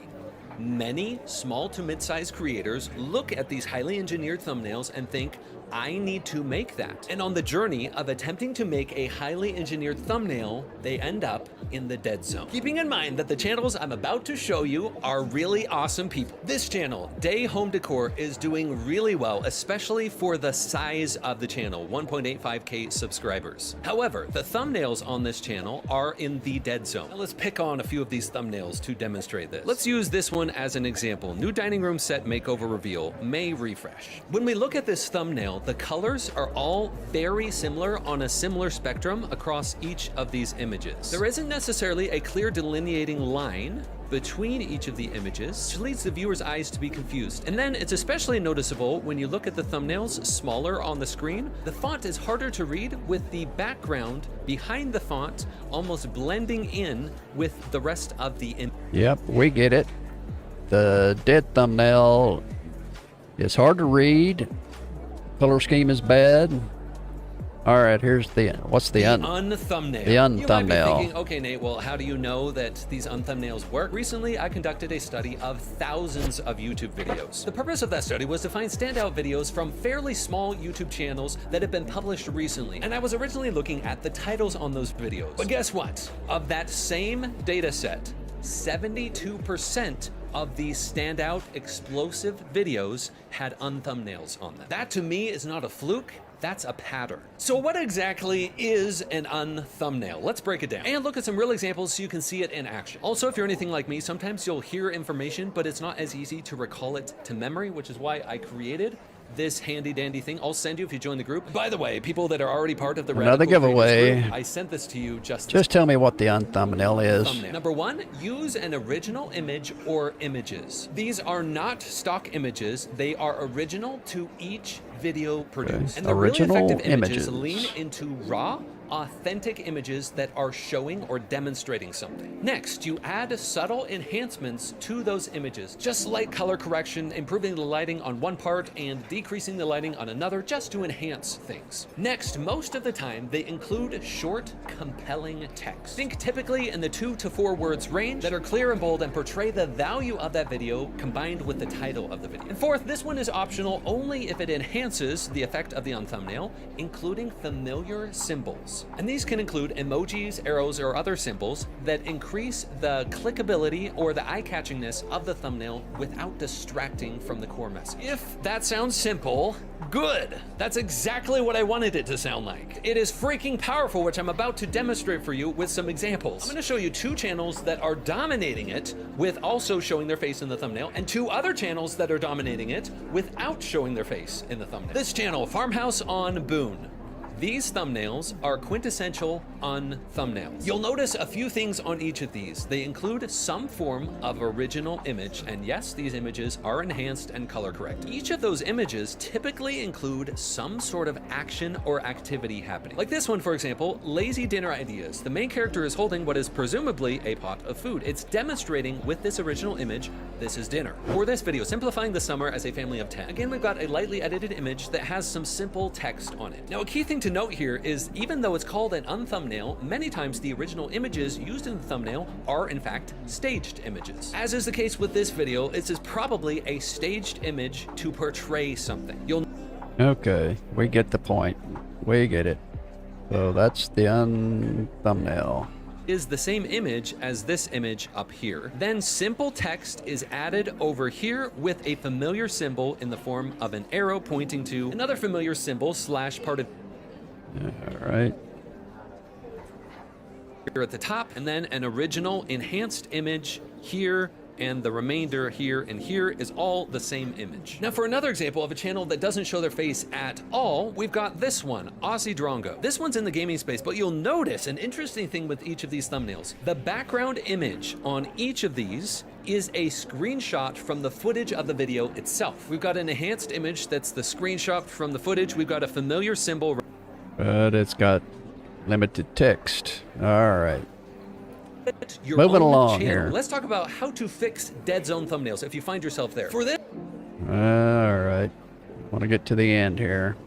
S3: Many small to mid-sized creators look at these highly engineered thumbnails and think, I need to make that. And on the journey of attempting to make a highly engineered thumbnail, they end up in the dead zone. Keeping in mind that the channels I'm about to show you are really awesome people. This channel, Day Home Decor, is doing really well, especially for the size of the channel, 1.85K subscribers. However, the thumbnails on this channel are in the dead zone. Now let's pick on a few of these thumbnails to demonstrate this. Let's use this one as an example. New dining room set makeover reveal, May refresh. When we look at this thumbnail, the colors are all very similar on a similar spectrum across each of these images. There isn't necessarily a clear delineating line between each of the images, which leads the viewer's eyes to be confused. And then it's especially noticeable when you look at the thumbnails smaller on the screen. The font is harder to read with the background behind the font almost blending in with the rest of the image.
S1: Yep, we get it. The dead thumbnail is hard to read color scheme is bad. All right, here's what's the
S3: unthumbnail.
S1: The
S3: You might be
S1: unthumbnail.
S3: thinking, okay, Nate, well, how do you know that these unthumbnails work? Recently, I conducted a study of thousands of YouTube videos. The purpose of that study was to find standout videos from fairly small YouTube channels that have been published recently. And I was originally looking at the titles on those videos. But guess what? Of that same data set, 72% of these standout explosive videos had unthumbnails on them. That to me is not a fluke. That's a pattern. So what exactly is an unthumbnail? Let's break it down and look at some real examples so you can see it in action. Also, if you're anything like me, sometimes you'll hear information, but it's not as easy to recall it to memory, which is why I created this handy dandy thing. I'll send you if you join the group. By the way, people that are already part of the
S1: Another
S3: Radical Creators
S1: giveaway.
S3: group, I sent this to you just
S1: Tell me what the unthumbnail is.
S3: thumbnail. Number one, use an original image or images. These are not stock images. They are original to each video produced. And the
S1: Original
S3: really effective images
S1: images.
S3: lean into raw, authentic images that are showing or demonstrating something. Next, you add subtle enhancements to those images, just like color correction, improving the lighting on one part and decreasing the lighting on another, just to enhance things. Next, most of the time, they include short, compelling text. Think typically in the 2 to 4 words range that are clear and bold and portray the value of that video combined with the title of the video. And fourth, this one is optional only if it enhances the effect of the thumbnail, including familiar symbols. And these can include emojis, arrows, or other symbols that increase the clickability or the eye-catchingness of the thumbnail without distracting from the core message. If that sounds simple, good. That's exactly what I wanted it to sound like. It is freaking powerful, which I'm about to demonstrate for you with some examples. I'm going to show you 2 channels that are dominating it with also showing their face in the thumbnail, and 2 other channels that are dominating it without showing their face in the thumbnail. This channel, Farmhouse on Boone. These thumbnails are quintessential thumbnails. You'll notice a few things on each of these. They include some form of original image, and yes, these images are enhanced and color correct. Each of those images typically include some sort of action or activity happening. Like this one, for example, lazy dinner ideas. The main character is holding what is presumably a pot of food. It's demonstrating with this original image, this is dinner. Or this video, simplifying the summer as a family of 10. Again, we've got a lightly edited image that has some simple text on it. Now, a key thing to note here is even though it's called an unthumbnail, many times the original images used in the thumbnail are in fact staged images. As is the case with this video, this is probably a staged image to portray something.
S1: Okay, we get the point. We get it. So that's the thumbnail.
S3: Is the same image as this image up here. Then simple text is added over here with a familiar symbol in the form of an arrow pointing to another familiar symbol / part of
S1: All right.
S3: here at the top, and then an original enhanced image here, and the remainder here and here is all the same image. Now for another example of a channel that doesn't show their face at all, we've got this one, Aussie Drongo. This one's in the gaming space, but you'll notice an interesting thing with each of these thumbnails. The background image on each of these is a screenshot from the footage of the video itself. We've got an enhanced image that's the screenshot from the footage. We've got a familiar symbol.
S1: But it's got limited text. All right.
S3: Your
S1: Moving
S3: own
S1: along
S3: channel.
S1: here.
S3: Let's talk about how to fix dead zone thumbnails if you find yourself there. For this
S1: All right. Want to get to the end here.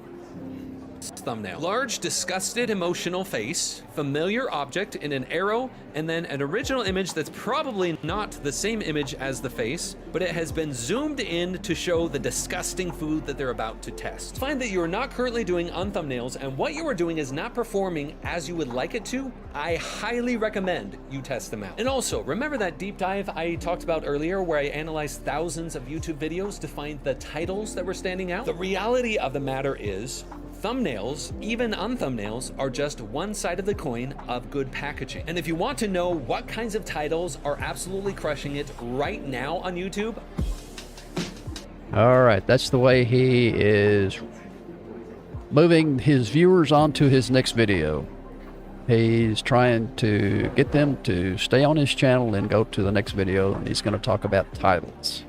S3: thumbnail, large, disgusted, emotional face, familiar object in an arrow, and then an original image that's probably not the same image as the face, but it has been zoomed in to show the disgusting food that they're about to test. Find that you're not currently doing thumbnails, and what you are doing is not performing as you would like it to. I highly recommend you test them out. And also, remember that deep dive I talked about earlier where I analyzed thousands of YouTube videos to find the titles that were standing out? The reality of the matter is, thumbnails, even unthumbnails, are just one side of the coin of good packaging. And if you want to know what kinds of titles are absolutely crushing it right now on YouTube,
S1: All right. That's the way he is moving his viewers onto his next video. He's trying to get them to stay on his channel and go to the next video, and he's going to talk about titles.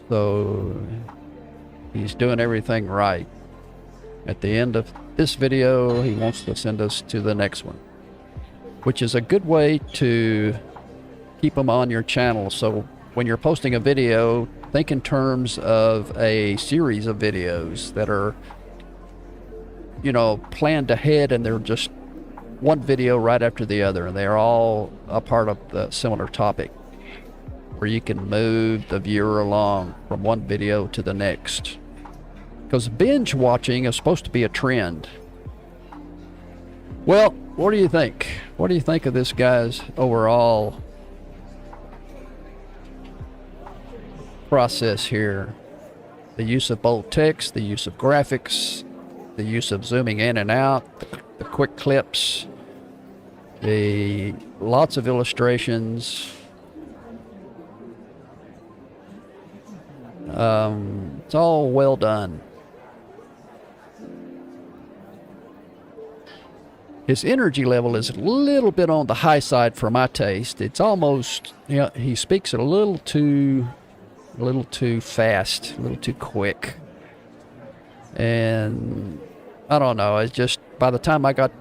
S1: So he's doing everything right. At the end of this video, he wants to send us to the next one, which is a good way to keep them on your channel. So when you're posting a video, think in terms of a series of videos that are, you know, planned ahead, and they're just one video right after the other, and they're all a part of the similar topic, where you can move the viewer along from one video to the next. Because binge watching is supposed to be a trend. Well, what do you think? What do you think of this guy's overall process here? The use of bold text, the use of graphics, the use of zooming in and out, the quick clips, the lots of illustrations. It's all well done. His energy level is a little bit on the high side for my taste. It's almost, you know, he speaks a little too fast, a little too quick. And I don't know, it's just, by the time I got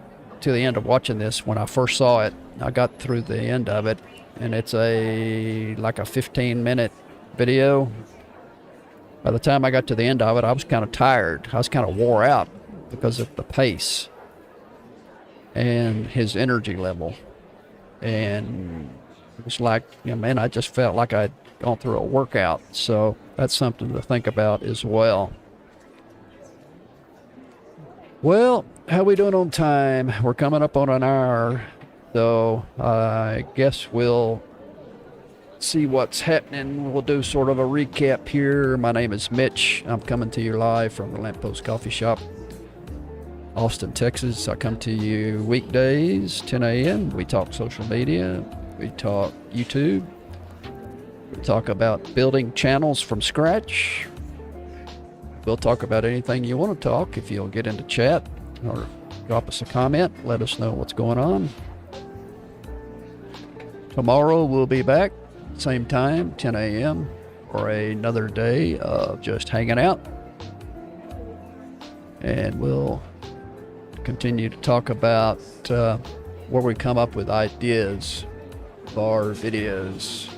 S1: to the end of watching this, when I first saw it, I got through the end of it, and it's like a 15-minute video. By the time I got to the end of it, I was kind of tired. I was kind of wore out because of the pace and his energy level. And it was like, you know, man, I just felt like I'd gone through a workout. So that's something to think about as well. Well, how we doing on time? We're coming up on an hour, so I guess we'll see what's happening. We'll do sort of a recap here. My name is Mitch. I'm coming to you live from the Lamppost Coffee Shop, Austin, Texas. I come to you weekdays, 10 a.m. We talk social media. We talk YouTube. We talk about building channels from scratch. We'll talk about anything you want to talk. If you'll get into chat or drop us a comment, let us know what's going on. Tomorrow we'll be back, same time, 10 a.m. for another day of just hanging out. And we'll continue to talk about where we come up with ideas for videos.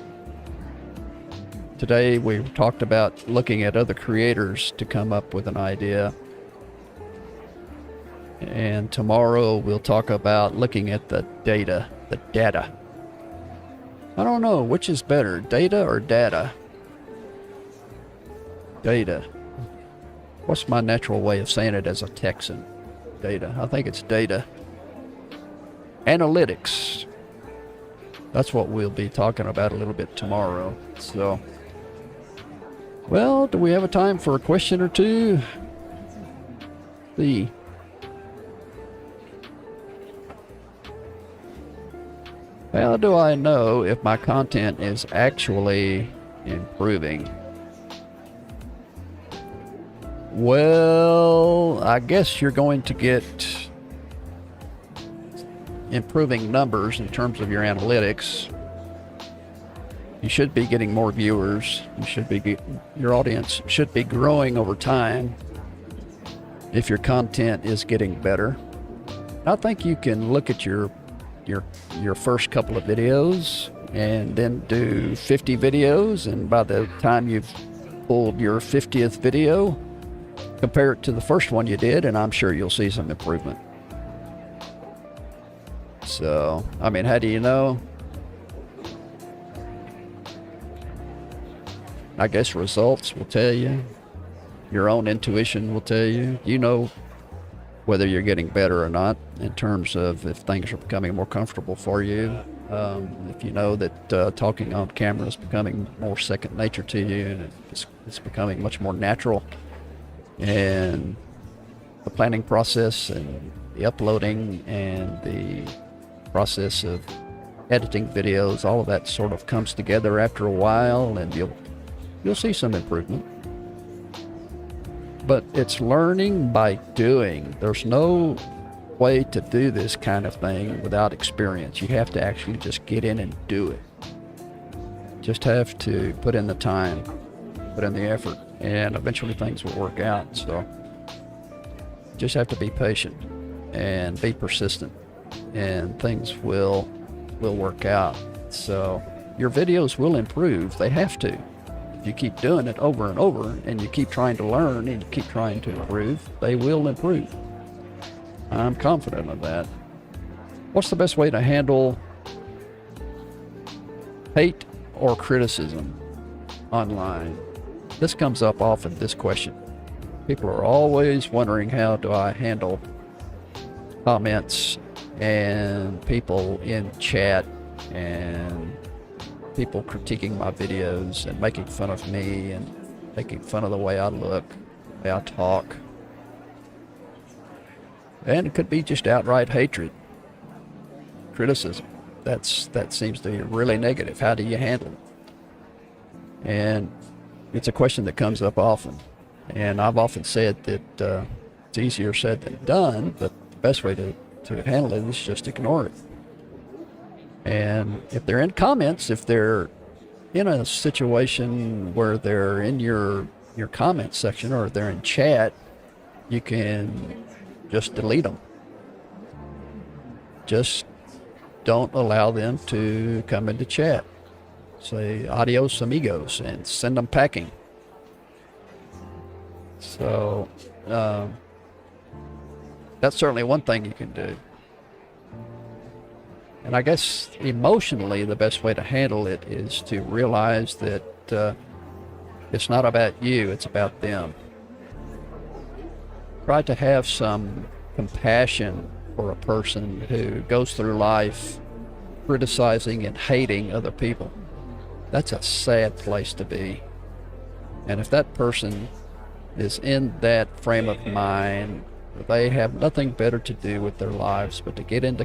S1: Today we talked about looking at other creators to come up with an idea. And tomorrow we'll talk about looking at the data. I don't know, which is better, data or data? Data. What's my natural way of saying it as a Texan? Data. I think it's data. Analytics. That's what we'll be talking about a little bit tomorrow. So, well, do we have a time for a question or two? See. How do I know if my content is actually improving? Well, I guess you're going to get improving numbers in terms of your analytics. You should be getting more viewers. Your audience should be growing over time if your content is getting better. I think you can look at your first couple of videos and then do 50 videos, and by the time you've pulled your 50th video, compare it to the first one you did, and I'm sure you'll see some improvement. So, I mean, how do you know? I guess results will tell you. Your own intuition will tell you. You know whether you're getting better or not in terms of if things are becoming more comfortable for you. If you know that talking on camera is becoming more second nature to you, and it's becoming much more natural. And the planning process and the uploading and the process of editing videos, all of that sort of comes together after a while, and you'll see some improvement. But it's learning by doing. There's no way to do this kind of thing without experience. You have to actually just get in and do it. Just have to put in the time, put in the effort, and eventually things will work out. So just have to be patient and be persistent, and things will work out. So your videos will improve. They have to. if you keep doing it over and over, and you keep trying to learn and you keep trying to improve, they will improve. I'm confident of that. What's the best way to handle hate or criticism online? This comes up often, this question. People are always wondering, how do I handle comments and people in chat and people critiquing my videos and making fun of me and making fun of the way I look, the way I talk. And it could be just outright hatred, criticism. That seems to be really negative. How do you handle it? And it's a question that comes up often. And I've often said that it's easier said than done, but the best way to handle it is just ignore it. And if they're in comments, if they're in a situation where they're in your comment section or they're in chat, you can just delete them. Just don't allow them to come into chat. Say adios amigos and send them packing. So that's certainly one thing you can do. And I guess emotionally, the best way to handle it is to realize that it's not about you, it's about them. Try to have some compassion for a person who goes through life criticizing and hating other people. That's a sad place to be. And if that person is in that frame of mind, they have nothing better to do with their lives but to get into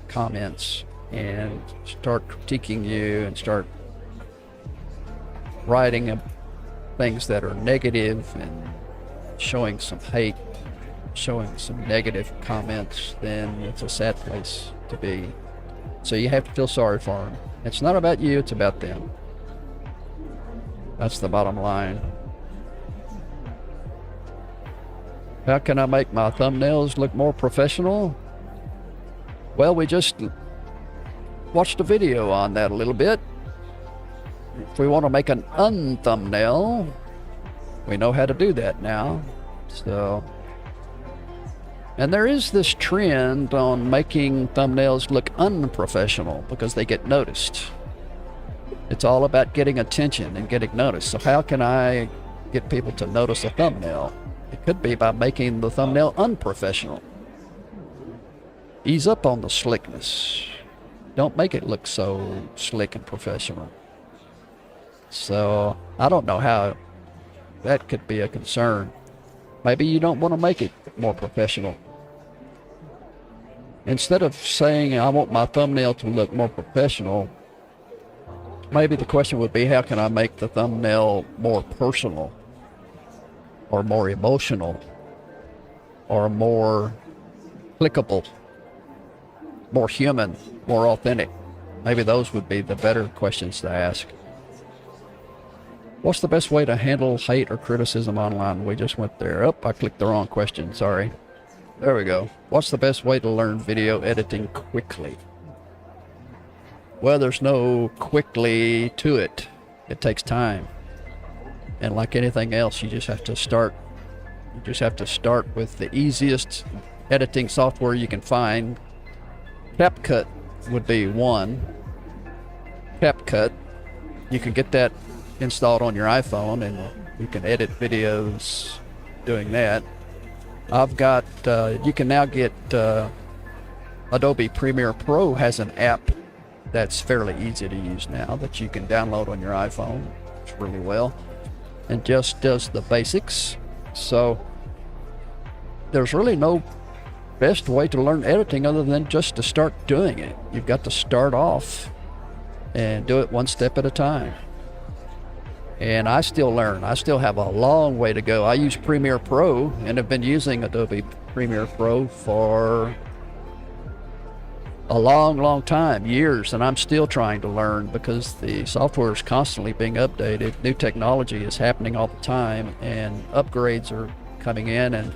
S1: comments and start critiquing you and start writing things that are negative and showing some hate, showing some negative comments, then it's a sad place to be. So you have to feel sorry for them. It's not about you, it's about them. That's the bottom line. How can I make my thumbnails look more professional? Well, we just watched a video on that a little bit. If we want to make an thumbnail, we know how to do that now. So, and there is this trend on making thumbnails look unprofessional because they get noticed. It's all about getting attention and getting noticed. So how can I get people to notice a thumbnail? It could be by making the thumbnail unprofessional. Ease up on the slickness. Don't make it look so slick and professional. So I don't know how that could be a concern. Maybe you don't want to make it more professional. Instead of saying, I want my thumbnail to look more professional, maybe the question would be, how can I make the thumbnail more personal, or more emotional, or more clickable, more human, more authentic? Maybe those would be the better questions to ask. What's the best way to handle hate or criticism online? We just went there. Oh, I clicked the wrong question, sorry. There we go. What's the best way to learn video editing quickly? Well, there's no quickly to it. It takes time. And like anything else, you just have to start. You just have to start with the easiest editing software you can find. CapCut would be one. CapCut. You can get that installed on your iPhone and you can edit videos doing that. I've got, you can now get, Adobe Premiere Pro has an app that's fairly easy to use now that you can download on your iPhone. It's really well. And just does the basics. So there's really no best way to learn editing other than just to start doing it. You've got to start off and do it one step at a time. And I still learn. I still have a long way to go. I use Premiere Pro and have been using Adobe Premiere Pro for a long time, years, and I'm still trying to learn because the software is constantly being updated. New technology is happening all the time and upgrades are coming in and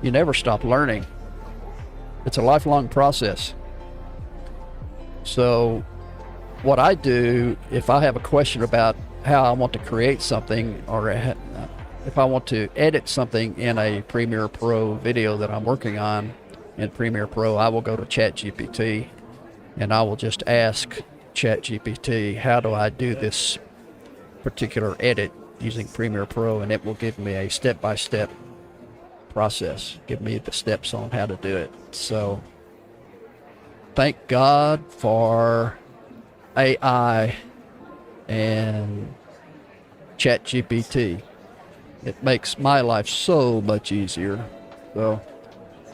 S1: you never stop learning. It's a lifelong process. So what I do, if I have a question about how I want to create something, or if I want to edit something in a Premiere Pro video that I'm working on in Premiere Pro, I will go to ChatGPT and I will just ask ChatGPT, how do I do this particular edit using Premiere Pro, and it will give me a step-by-step process, give me the steps on how to do it. So thank God for AI and ChatGPT. It makes my life so much easier. So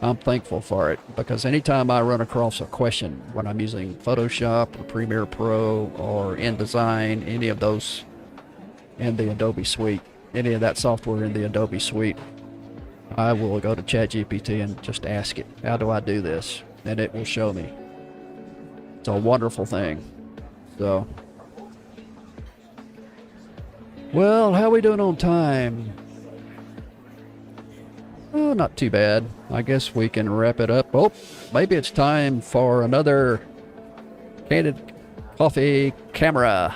S1: I'm thankful for it, because anytime I run across a question when I'm using Photoshop or Premiere Pro or InDesign, any of those in the Adobe Suite, any of that software in the Adobe Suite, I will go to ChatGPT and just ask it, how do I do this? And it will show me. It's a wonderful thing. So, well, how we doing on time? Oh, not too bad. I guess we can wrap it up. Oh, maybe it's time for another Candid Coffee camera.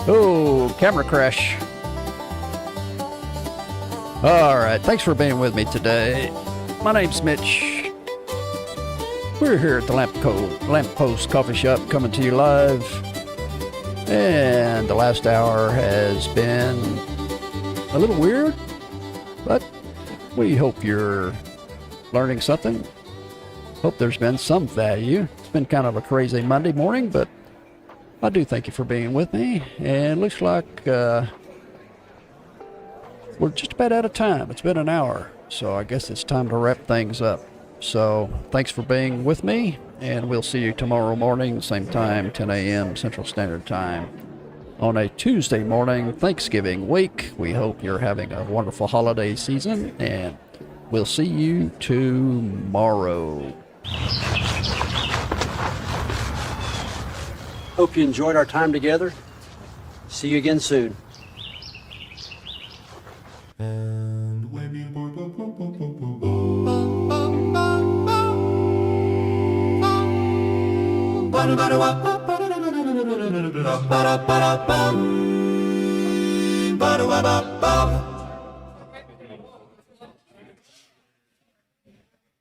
S1: Oh, camera crash. All right, thanks for being with me today. My name's Mitch. We're here at the Lamppost Coffee Shop, coming to you live. And the last hour has been a little weird, but we hope you're learning something. Hope there's been some value. It's been kind of a crazy Monday morning, but I do thank you for being with me. And looks like we're just about out of time. It's been an hour, so I guess it's time to wrap things up. So thanks for being with me, and we'll see you tomorrow morning, same time, 10 a.m. Central Standard Time. On a Tuesday morning, Thanksgiving week. We hope you're having a wonderful holiday season, and we'll see you tomorrow.
S4: Hope you enjoyed our time together. See you again soon.
S2: And when you ba-da-ba-da-ba